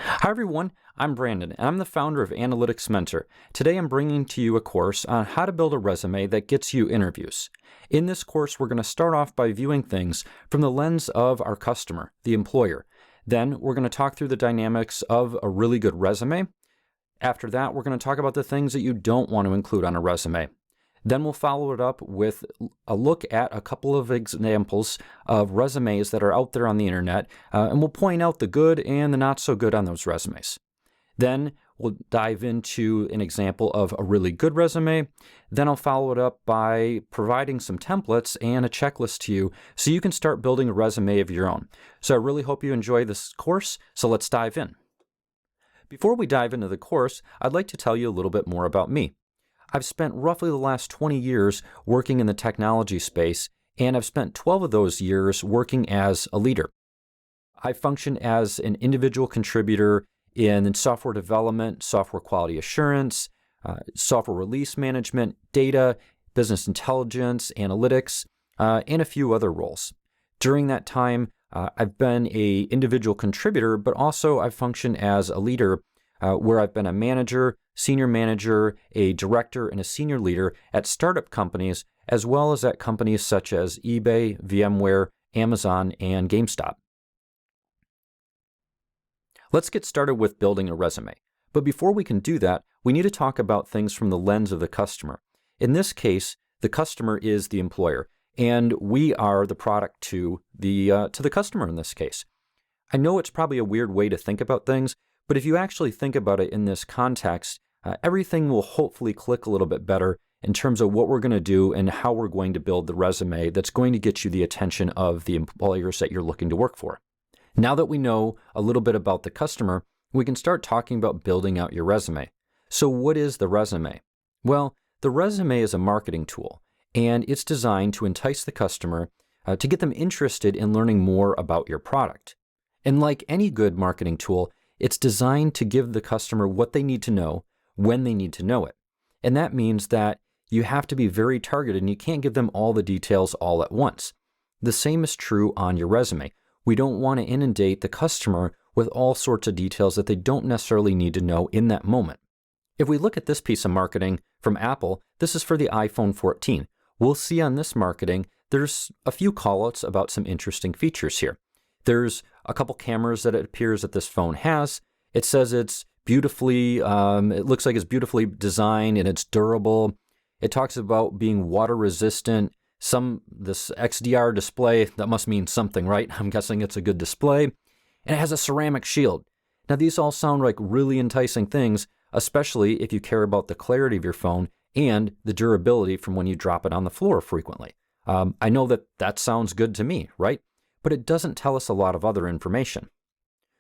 Hi everyone, I'm Brandon and I'm the founder of Analytics Mentor. Today I'm bringing to you a course on how to build a resume that gets you interviews. In this course, we're going to start off by viewing things from the lens of our customer, the employer. Then we're going to talk through the dynamics of a really good resume. After that, we're going to talk about the things that you don't want to include on a resume. Then we'll follow it up with a look at a couple of examples of resumes that are out there on the internet, and we'll point out the good and the not so good on those resumes. Then we'll dive into an example of a really good resume. Then I'll follow it up by providing some templates and a checklist to you so you can start building a resume of your own. So I really hope you enjoy this course, so let's dive in. Before we dive into the course, I'd like to tell you a little bit more about me. I've spent roughly the last 20 years working in the technology space, and I've spent 12 of those years working as a leader. I function as an individual contributor in software development, software quality assurance, software release management, data, business intelligence, analytics, and a few other roles. During that time, I've been an individual contributor, but also I've functioned as a leader where I've been a manager, senior manager, a director, and a senior leader at startup companies, as well as at companies such as eBay, VMware, Amazon, and GameStop. Let's get started with building a resume. But before we can do that, we need to talk about things from the lens of the customer. In this case, the customer is the employer, and we are the product to the customer in this case. I know it's probably a weird way to think about things, but if you actually think about it in this context, everything will hopefully click a little bit better in terms of what we're going to do and how we're going to build the resume that's going to get you the attention of the employers that you're looking to work for. Now that we know a little bit about the customer, we can start talking about building out your resume. So what is the resume? Well, the resume is a marketing tool, and it's designed to entice the customer to get them interested in learning more about your product. And like any good marketing tool, it's designed to give the customer what they need to know when they need to know it. And that means that you have to be very targeted and you can't give them all the details all at once. The same is true on your resume. We don't want to inundate the customer with all sorts of details that they don't necessarily need to know in that moment. If we look at this piece of marketing from Apple, this is for the iPhone 14. We'll see on this marketing, there's a few callouts about some interesting features here. There's a couple cameras that it appears that this phone has. It says it's beautifully, it looks like it's beautifully designed and it's durable. It talks about being water resistant. This XDR display, that must mean something, right? I'm guessing it's a good display. And it has a ceramic shield. Now these all sound like really enticing things, especially if you care about the clarity of your phone and the durability from when you drop it on the floor frequently. I know that sounds good to me, right? But it doesn't tell us a lot of other information.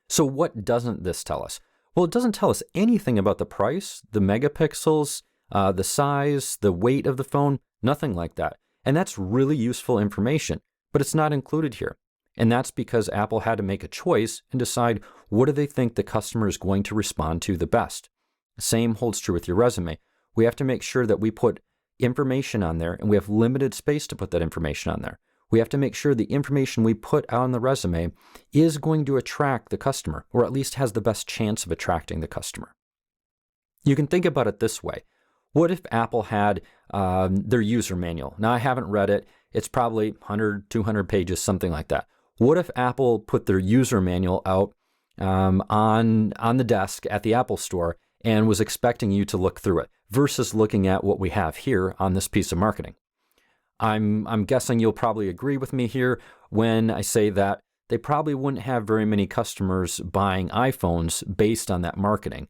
So what doesn't this tell us? Well, it doesn't tell us anything about the price, the megapixels, the size, the weight of the phone, nothing like that. And that's really useful information, but it's not included here. And that's because Apple had to make a choice and decide what do they think the customer is going to respond to the best. The same holds true with your resume. We have to make sure that we put information on there and we have limited space to put that information on there. We have to make sure the information we put on the resume is going to attract the customer, or at least has the best chance of attracting the customer. You can think about it this way. What if Apple had their user manual? Now, I haven't read it. It's probably 100, 200 pages, something like that. What if Apple put their user manual out on the desk at the Apple Store and was expecting you to look through it versus looking at what we have here on this piece of marketing? I'm guessing you'll probably agree with me here when I say that they probably wouldn't have very many customers buying iPhones based on that marketing.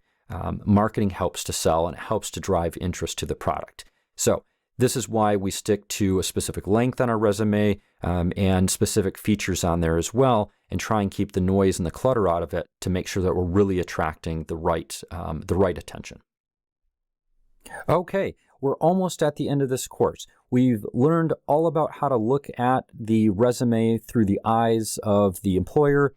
Marketing helps to sell and it helps to drive interest to the product. So this is why we stick to a specific length on our resume and specific features on there as well, and try and keep the noise and the clutter out of it to make sure that we're really attracting the right attention. Okay, we're almost at the end of this course. We've learned all about how to look at the resume through the eyes of the employer.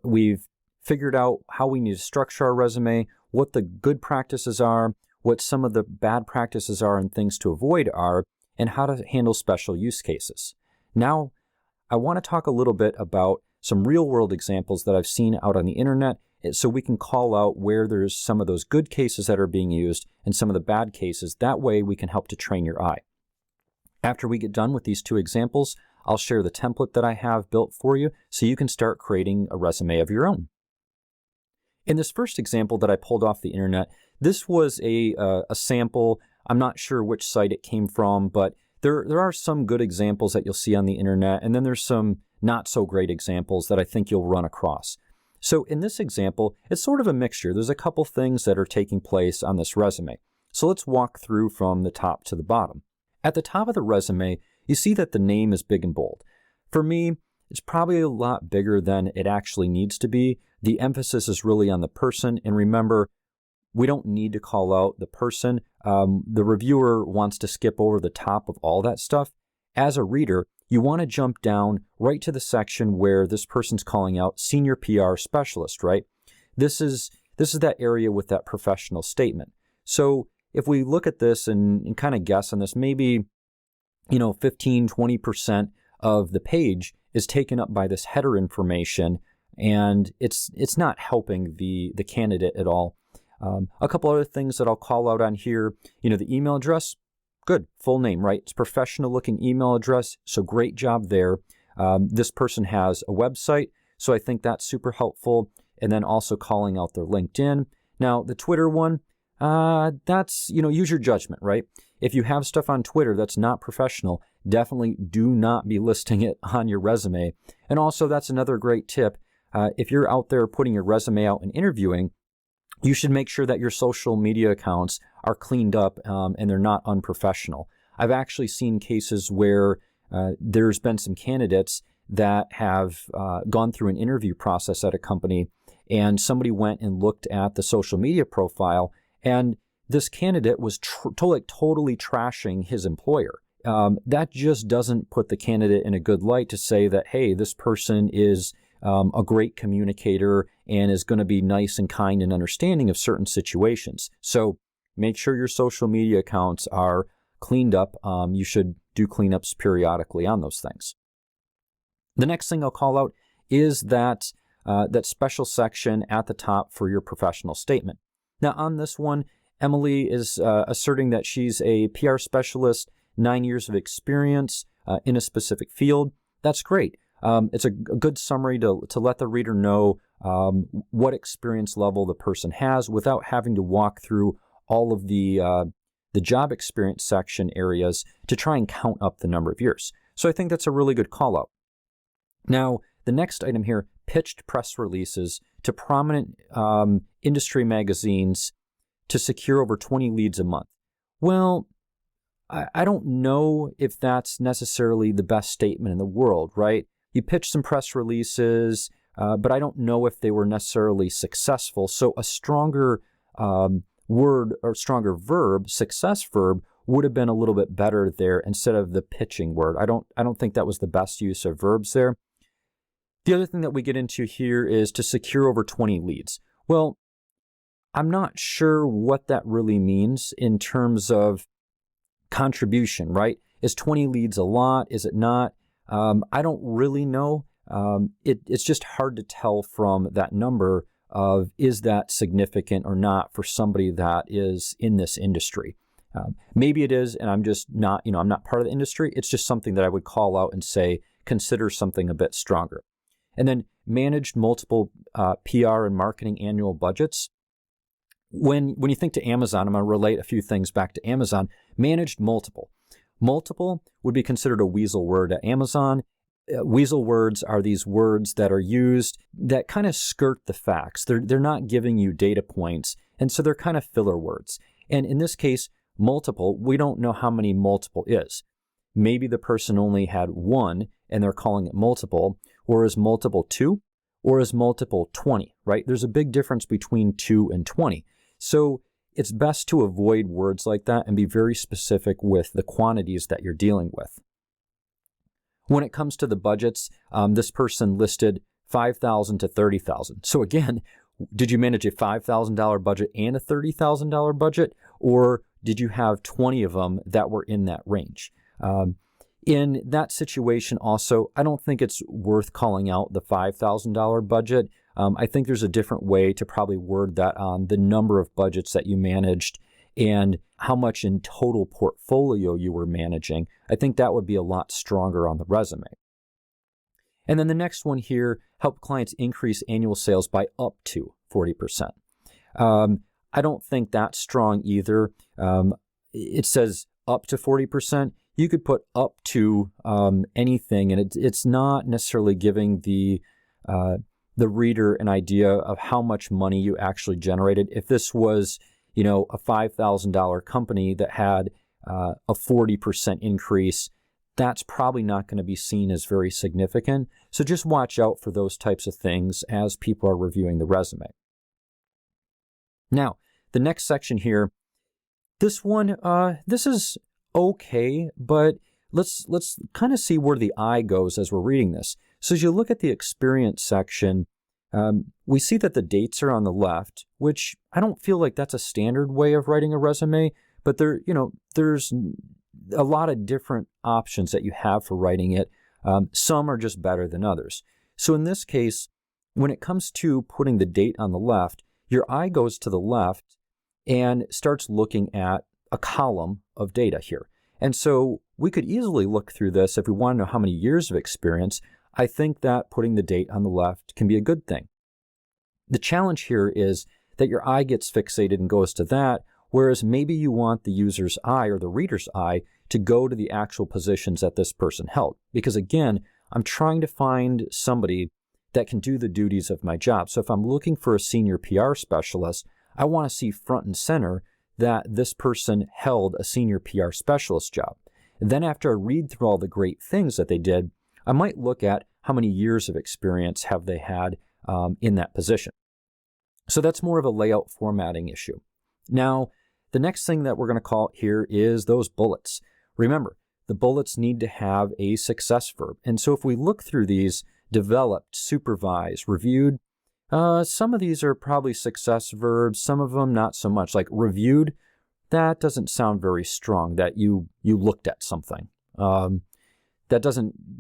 We've figured out how we need to structure our resume, what the good practices are, what some of the bad practices are and things to avoid are, and how to handle special use cases. Now, I want to talk a little bit about some real-world examples that I've seen out on the internet so we can call out where there's some of those good cases that are being used and some of the bad cases. That way we can help to train your eye. After we get done with these 2 examples, I'll share the template that I have built for you so you can start creating a resume of your own. In this first example that I pulled off the internet, this was a sample. I'm not sure which site it came from, but there are some good examples that you'll see on the internet, and then there's some not so great examples that I think you'll run across. So in this example, it's sort of a mixture. There's a couple things that are taking place on this resume. So let's walk through from the top to the bottom. At the top of the resume, you see that the name is big and bold. For me, it's probably a lot bigger than it actually needs to be. The emphasis is really on the person, and remember, we don't need to call out the person. The reviewer wants to skip over the top of all that stuff. As a reader, you want to jump down right to the section where this person's calling out senior PR specialist, right? This is that area with that professional statement. So if we look at this and kind of guess on this, maybe 15, 20% of the page is taken up by this header information, and it's not helping the candidate at all. A couple other things that I'll call out on here, the email address, good, full name, right? It's professional looking email address, so great job there. This person has a website, so I think that's super helpful. And then also calling out their LinkedIn. Now, the Twitter one, that's, use your judgment, right? If you have stuff on Twitter that's not professional, definitely do not be listing it on your resume. And also, that's another great tip. If you're out there putting your resume out and interviewing, you should make sure that your social media accounts are cleaned up and they're not unprofessional. I've actually seen cases where there's been some candidates that have gone through an interview process at a company, and somebody went and looked at the social media profile, and this candidate was totally trashing his employer. That just doesn't put the candidate in a good light to say that, hey, this person is a great communicator and is going to be nice and kind and understanding of certain situations. So make sure your social media accounts are cleaned up. You should do cleanups periodically on those things. The next thing I'll call out is that special section at the top for your professional statement. Now on this one, Emily is asserting that she's a PR specialist, 9 years of experience in a specific field. That's great. It's a good summary to let the reader know what experience level the person has without having to walk through all of the job experience section areas to try and count up the number of years. So I think that's a really good call out. Now, the next item here, pitched press releases to prominent industry magazines to secure over 20 leads a month. Well, I don't know if that's necessarily the best statement in the world, right? You pitched some press releases, but I don't know if they were necessarily successful. So a stronger word or stronger verb, success verb, would have been a little bit better there instead of the pitching word. I don't think that was the best use of verbs there. The other thing that we get into here is to secure over 20 leads. Well, I'm not sure what that really means in terms of contribution, right? Is 20 leads a lot? Is it not? I don't really know. It's just hard to tell from that number of is that significant or not for somebody that is in this industry. Maybe it is, and I'm just not, I'm not part of the industry. It's just something that I would call out and say, consider something a bit stronger. And then managed multiple PR and marketing annual budgets. When you think to Amazon, I'm going to relate a few things back to Amazon. Managed multiple. Multiple would be considered a weasel word at Amazon. Weasel words are these words that are used that kind of skirt the facts. They're not giving you data points, and so they're kind of filler words. And in this case, multiple, we don't know how many multiple is. Maybe the person only had one and they're calling it multiple, or is multiple 2, or is multiple 20, right? There's a big difference between 2 and 20. So it's best to avoid words like that and be very specific with the quantities that you're dealing with. When it comes to the budgets, this person listed $5,000 to $30,000. So again, did you manage a $5,000 budget and a $30,000 budget, or did you have 20 of them that were in that range? In that situation also, I don't think it's worth calling out the $5,000 budget. I think there's a different way to probably word that on the number of budgets that you managed and how much in total portfolio you were managing. I think that would be a lot stronger on the resume. And then the next one here, help clients increase annual sales by up to 40%. I don't think that's strong either. It says up to 40%. You could put up to anything, and it's not necessarily giving the reader an idea of how much money you actually generated. If this was, a $5,000 company that had a 40% increase, that's probably not going to be seen as very significant. So just watch out for those types of things as people are reviewing the resume. Now, the next section here, this one, this is okay, but let's kind of see where the eye goes as we're reading this. So as you look at the experience section, we see that the dates are on the left, which I don't feel like that's a standard way of writing a resume, but there's a lot of different options that you have for writing it. Some are just better than others. So in this case, when it comes to putting the date on the left, your eye goes to the left and starts looking at a column of data here. And so we could easily look through this if we want to know how many years of experience. I think that putting the date on the left can be a good thing. The challenge here is that your eye gets fixated and goes to that, whereas maybe you want the user's eye or the reader's eye to go to the actual positions that this person held. Because again, I'm trying to find somebody that can do the duties of my job. So if I'm looking for a senior PR specialist, I want to see front and center that this person held a senior PR specialist job. And then after I read through all the great things that they did, I might look at how many years of experience have they had in that position. So that's more of a layout formatting issue. Now, the next thing that we're going to call here is those bullets. Remember, the bullets need to have a success verb. And so if we look through these, developed, supervised, reviewed, some of these are probably success verbs, some of them not so much. Like reviewed, that doesn't sound very strong, that you looked at something. That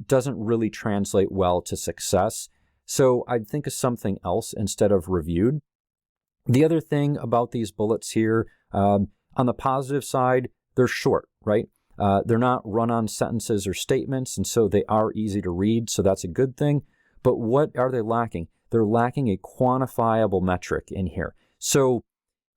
doesn't really translate well to success. So I'd think of something else instead of reviewed. The other thing about these bullets here, on the positive side, they're short, right? They're not run-on sentences or statements, and so they are easy to read, so that's a good thing. But what are they lacking? They're lacking a quantifiable metric in here. So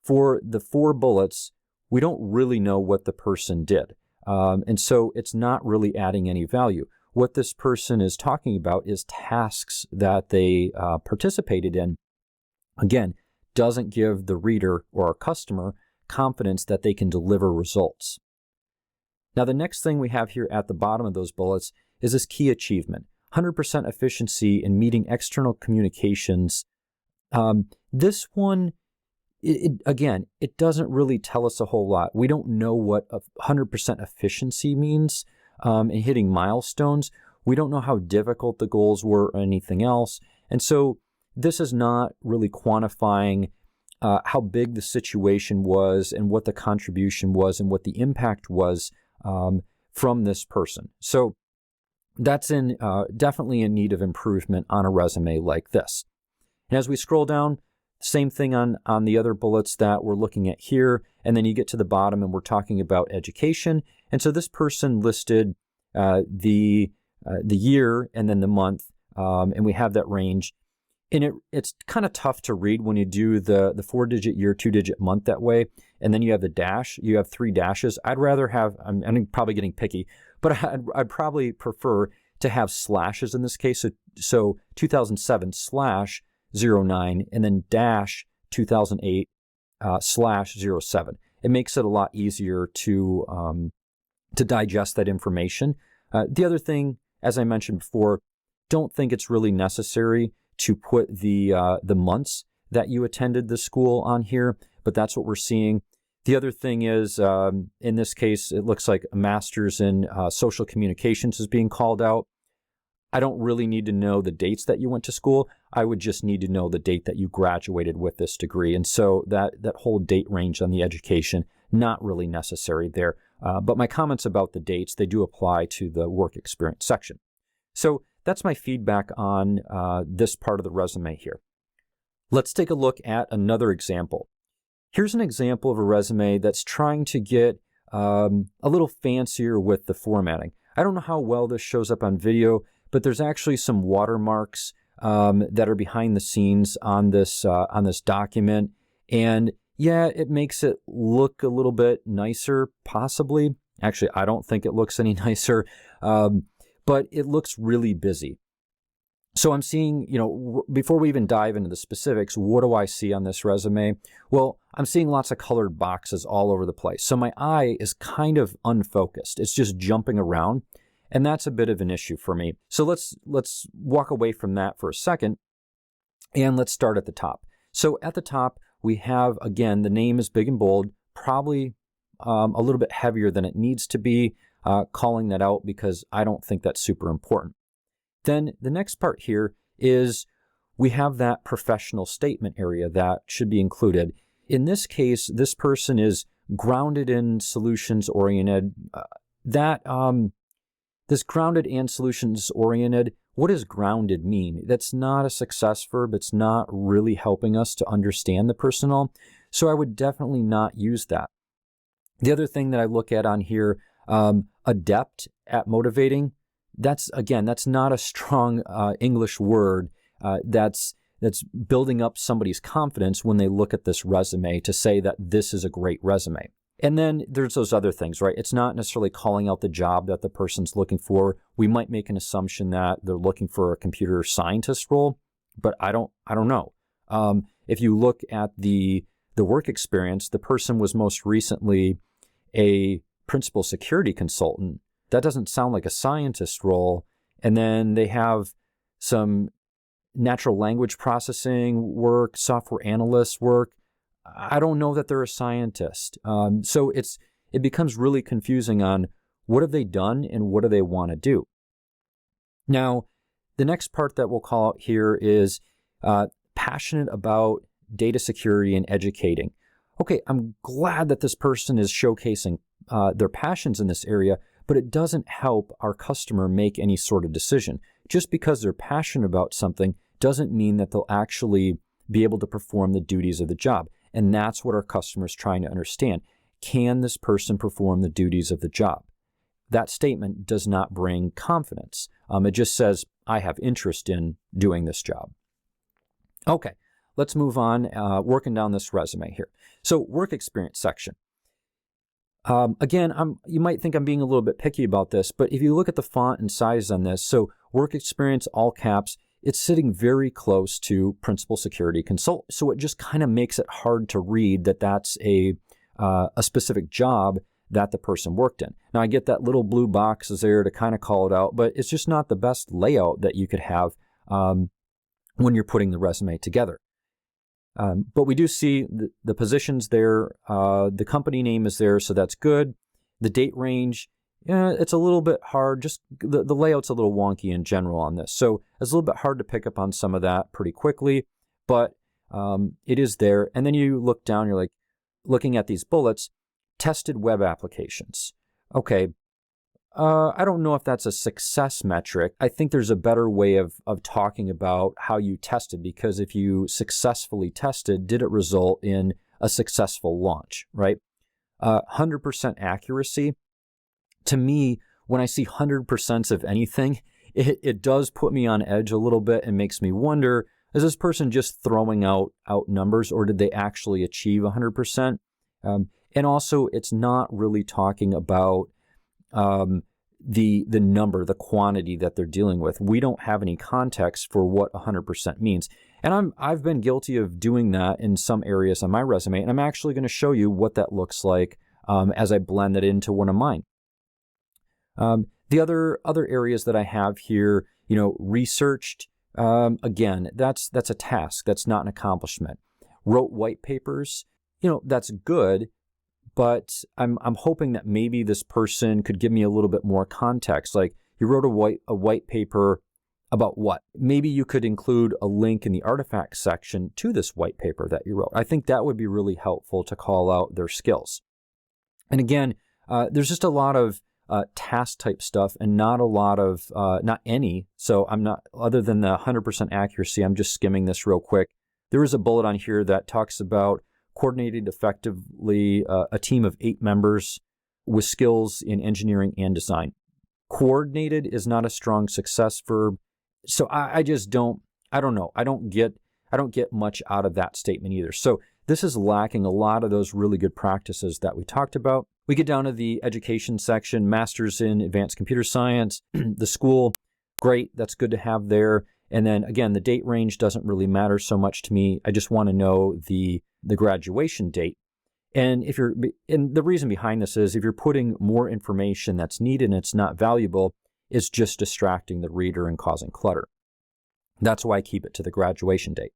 for the 4 bullets, we don't really know what the person did. And so it's not really adding any value. What this person is talking about is tasks that they participated in. Again, doesn't give the reader or our customer confidence that they can deliver results. Now, the next thing we have here at the bottom of those bullets is this key achievement, 100% efficiency in meeting external communications. This one, again, it doesn't really tell us a whole lot. We don't know what 100% efficiency means in hitting milestones. We don't know how difficult the goals were or anything else. And so this is not really quantifying how big the situation was and what the contribution was and what the impact was from this person. So that's definitely in need of improvement on a resume like this. And as we scroll down, same thing on the other bullets that we're looking at here, and then you get to the bottom and we're talking about education. And so this person listed the year and then the month, and we have that range. And it's kind of tough to read when you do the 4-digit year, 2-digit month that way. And then you have the dash. You have 3 dashes. I'd rather have, I'm probably getting picky, but I'd probably prefer to have slashes in this case. So 2007 / 09 and then dash 2008 / 07. It makes it a lot easier to digest that information. The other thing, as I mentioned before, don't think it's really necessary to put the months that you attended the school on here, but that's what we're seeing. The other thing is, in this case, it looks like a master's in social communications is being called out. I don't really need to know the dates that you went to school. I would just need to know the date that you graduated with this degree. And so that whole date range on the education, not really necessary there. But my comments about the dates, they do apply to the work experience section. So that's my feedback on this part of the resume here. Let's take a look at another example. Here's an example of a resume that's trying to get a little fancier with the formatting. I don't know how well this shows up on video, but there's actually some watermarks that are behind the scenes on this document. And yeah, it makes it look a little bit nicer, possibly. Actually, I don't think it looks any nicer, but it looks really busy. So I'm seeing, before we even dive into the specifics, what do I see on this resume? Well, I'm seeing lots of colored boxes all over the place. So my eye is kind of unfocused. It's just jumping around, and that's a bit of an issue for me. So let's walk away from that for a second, and let's start at the top. So at the top, we have, again, the name is big and bold, probably a little bit heavier than it needs to be, calling that out because I don't think that's super important. Then the next part here is we have that professional statement area that should be included. In this case, this person is grounded in solutions-oriented. This grounded and solutions-oriented, what does grounded mean? That's not a success verb. It's not really helping us to understand the personnel. So I would definitely not use that. The other thing that I look at on here, adept at motivating, that's not a strong English word that's building up somebody's confidence when they look at this resume to say that this is a great resume. And then there's those other things, right? It's not necessarily calling out the job that the person's looking for. We might make an assumption that they're looking for a computer scientist role, but I don't know. If you look at the work experience, the person was most recently a principal security consultant. That doesn't sound like a scientist role. And then they have some natural language processing work, software analyst work. I don't know that they're a scientist. So it becomes really confusing on what have they done and what do they want to do. Now, the next part that we'll call out here is passionate about data security and educating. Okay, I'm glad that this person is showcasing their passions in this area, but it doesn't help our customer make any sort of decision. Just because they're passionate about something doesn't mean that they'll actually be able to perform the duties of the job. And that's what our customer is trying to understand. Can this person perform the duties of the job? That statement does not bring confidence. It just says, I have interest in doing this job. Okay, let's move on, working down this resume here. So work experience section. Again, you might think I'm being a little bit picky about this, but if you look at the font and size on this, so work experience, all caps, it's sitting very close to principal security consultant. So it just kind of makes it hard to read that that's a specific job that the person worked in. Now I get that little blue box is there to kind of call it out, but it's just not the best layout that you could have when you're putting the resume together. But we do see the positions there, the company name is there, so that's good. The date range, it's a little bit hard, just the layout's a little wonky in general on this. So it's a little bit hard to pick up on some of that pretty quickly, but it is there. And then you look down, you're like looking at these bullets, tested web applications. Okay, I don't know if that's a success metric. I think there's a better way of talking about how you tested, because if you successfully tested, did it result in a successful launch, right? 100% accuracy. To me, when I see 100% of anything, it does put me on edge a little bit and makes me wonder, is this person just throwing out numbers, or did they actually achieve 100%? And also, it's not really talking about the number, the quantity that they're dealing with. We don't have any context for what 100% means. And I've been guilty of doing that in some areas on my resume, and I'm actually going to show you what that looks like as I blend it into one of mine. The other areas that I have here, researched, again, that's a task. That's not an accomplishment. Wrote white papers, that's good. But I'm hoping that maybe this person could give me a little bit more context. Like, you wrote a white paper about what? Maybe you could include a link in the artifact section to this white paper that you wrote. I think that would be really helpful to call out their skills. And again, There's just a lot of task type stuff and not a lot of, not any. So I'm not, other than the 100% accuracy, I'm just skimming this real quick. There is a bullet on here that talks about coordinated effectively a team of 8 members with skills in engineering and design. Coordinated is not a strong success verb. So I just don't know. I don't get much out of that statement either. So this is lacking a lot of those really good practices that we talked about. We get down to the education section, Masters in Advanced Computer Science, the school, great, that's good to have there. And then again, the date range doesn't really matter so much to me. I just want to know the graduation date. And the reason behind this is if you're putting more information that's needed and it's not valuable, it's just distracting the reader and causing clutter. That's why I keep it to the graduation date.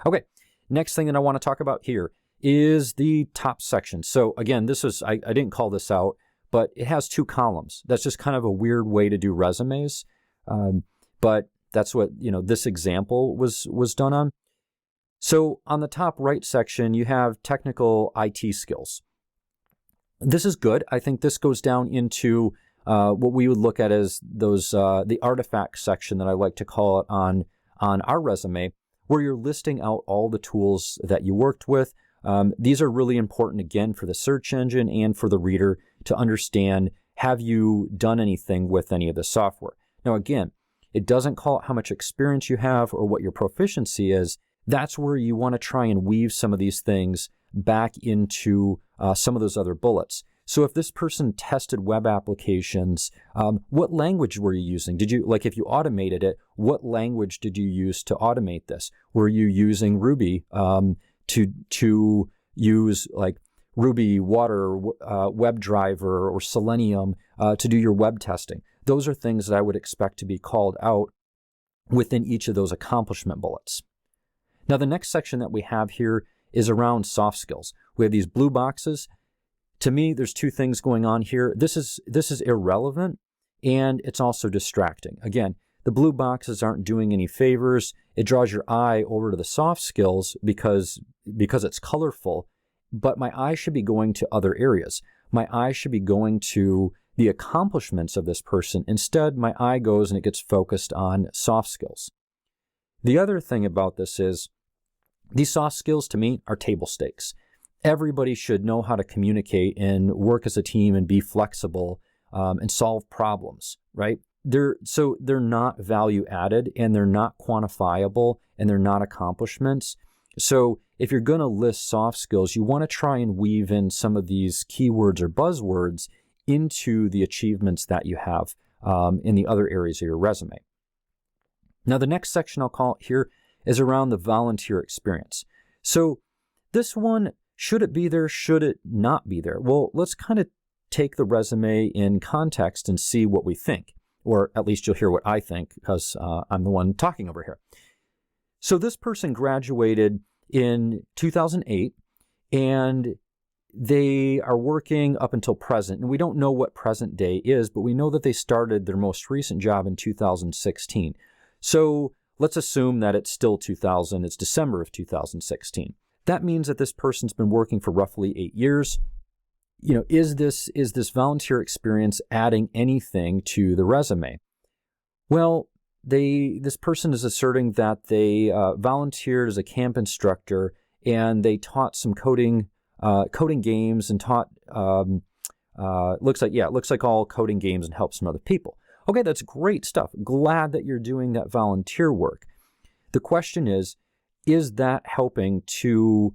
Okay, next thing that I want to talk about here is the top section. So again, this is, I didn't call this out, but it has 2 columns. That's just kind of a weird way to do resumes. But that's what, this example was done on. So on the top right section, you have technical IT skills. This is good. I think this goes down into what we would look at as those the artifacts section that I like to call it on our resume, where you're listing out all the tools that you worked with. These are really important, again, for the search engine and for the reader to understand, have you done anything with any of the software? Now, again, it doesn't call out how much experience you have or what your proficiency is. That's where you want to try and weave some of these things back into some of those other bullets. So if this person tested web applications, what language were you using? If you automated it, what language did you use to automate this? Were you using Ruby to use like Ruby, Water, WebDriver, or Selenium to do your web testing? Those are things that I would expect to be called out within each of those accomplishment bullets. Now, the next section that we have here is around soft skills. We have these blue boxes. To me, there's 2 things going on here. This is irrelevant, and it's also distracting. Again, the blue boxes aren't doing any favors. It draws your eye over to the soft skills because it's colorful, but my eye should be going to other areas. My eye should be going to the accomplishments of this person. Instead, my eye goes and it gets focused on soft skills. The other thing about this is these soft skills, to me, are table stakes. Everybody should know how to communicate and work as a team and be flexible and solve problems, right? They're not value added, and they're not quantifiable, and they're not accomplishments. So if you're going to list soft skills, you want to try and weave in some of these keywords or buzzwords into the achievements that you have in the other areas of your resume. Now, the next section I'll call it here is around the volunteer experience. So this one, should it be there? Should it not be there? Well, let's kind of take the resume in context and see what we think, or at least you'll hear what I think because I'm the one talking over here. So this person graduated in 2008, and they are working up until present. And we don't know what present day is, but we know that they started their most recent job in 2016. So let's assume that it's still 2000. It's December of 2016. That means that this person's been working for roughly 8 years. Is this volunteer experience adding anything to the resume? Well, this person is asserting that they volunteered as a camp instructor, and they taught some coding games and taught looks like all coding games and helped some other people. Okay, that's great stuff. Glad that you're doing that volunteer work. The question is that helping to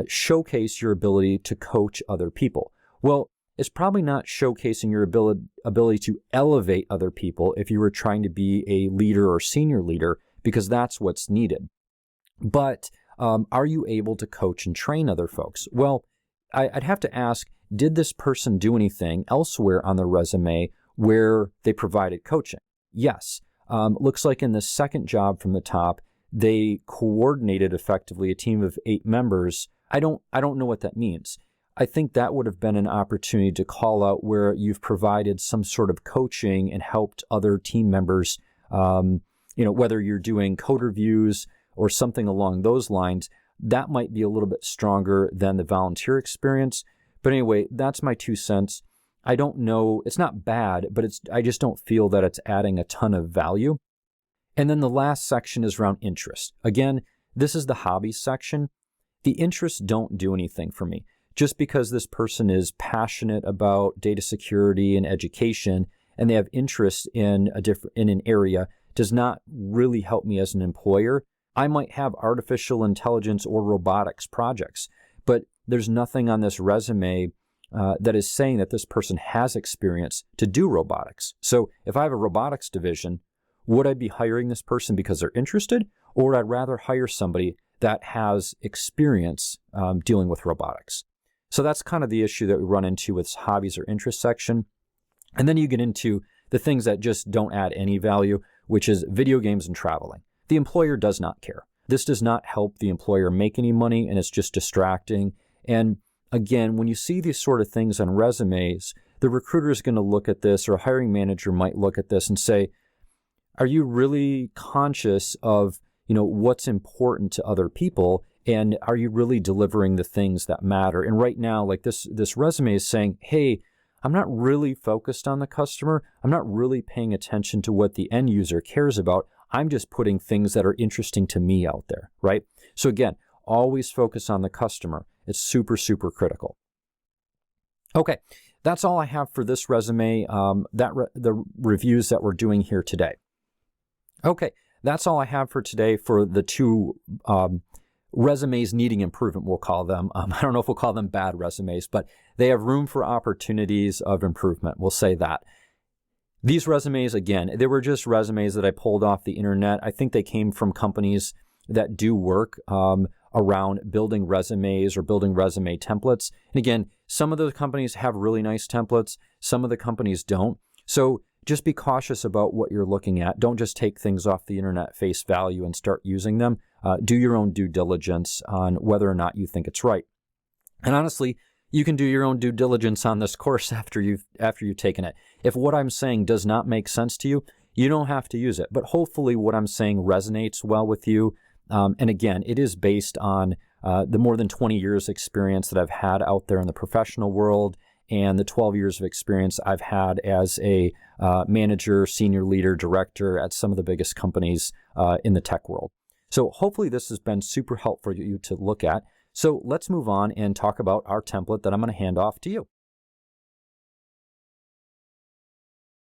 showcase your ability to coach other people? Well, it's probably not showcasing your ability to elevate other people if you were trying to be a leader or senior leader, because that's what's needed. But are you able to coach and train other folks? Well, I'd have to ask, did this person do anything elsewhere on their resume where they provided coaching? Yes. Looks like in the second job from the top, they coordinated effectively a team of 8 members. I don't know what that means. I think that would have been an opportunity to call out where you've provided some sort of coaching and helped other team members, whether you're doing code reviews or something along those lines. That might be a little bit stronger than the volunteer experience. But anyway, that's my 2 cents. I don't know, it's not bad, but I just don't feel that it's adding a ton of value. And then the last section is around interest. Again, this is the hobbies section. The interests don't do anything for me. Just because this person is passionate about data security and education and they have interest in an area does not really help me as an employer. I might have artificial intelligence or robotics projects, but there's nothing on this resume that is saying that this person has experience to do robotics. So if I have a robotics division, would I be hiring this person because they're interested, or would I rather hire somebody that has experience dealing with robotics? So that's kind of the issue that we run into with hobbies or interest section. And then you get into the things that just don't add any value, which is video games and traveling. The employer does not care. This does not help the employer make any money, and it's just distracting. And again, when you see these sort of things on resumes, the recruiter is going to look at this, or a hiring manager might look at this and say, are you really conscious of, what's important to other people? And are you really delivering the things that matter? And right now, like this resume is saying, hey, I'm not really focused on the customer. I'm not really paying attention to what the end user cares about. I'm just putting things that are interesting to me out there, right? So again, always focus on the customer. It's super, super critical. Okay, that's all I have for this resume, the reviews that we're doing here today. Okay, that's all I have for today for the two resumes needing improvement, we'll call them. I don't know if we'll call them bad resumes, but they have room for opportunities of improvement. We'll say that. These resumes, again, they were just resumes that I pulled off the internet. I think they came from companies that do work around building resumes or building resume templates. And again, some of those companies have really nice templates. Some of the companies don't. So just be cautious about what you're looking at. Don't just take things off the internet face value and start using them. Do your own due diligence on whether or not you think it's right. And honestly, you can do your own due diligence on this course after you've taken it. If what I'm saying does not make sense to you, you don't have to use it. But hopefully what I'm saying resonates well with you. And again, it is based on the more than 20 years experience that I've had out there in the professional world and the 12 years of experience I've had as a manager, senior leader, director at some of the biggest companies in the tech world. So hopefully this has been super helpful for you to look at. So let's move on and talk about our template that I'm going to hand off to you.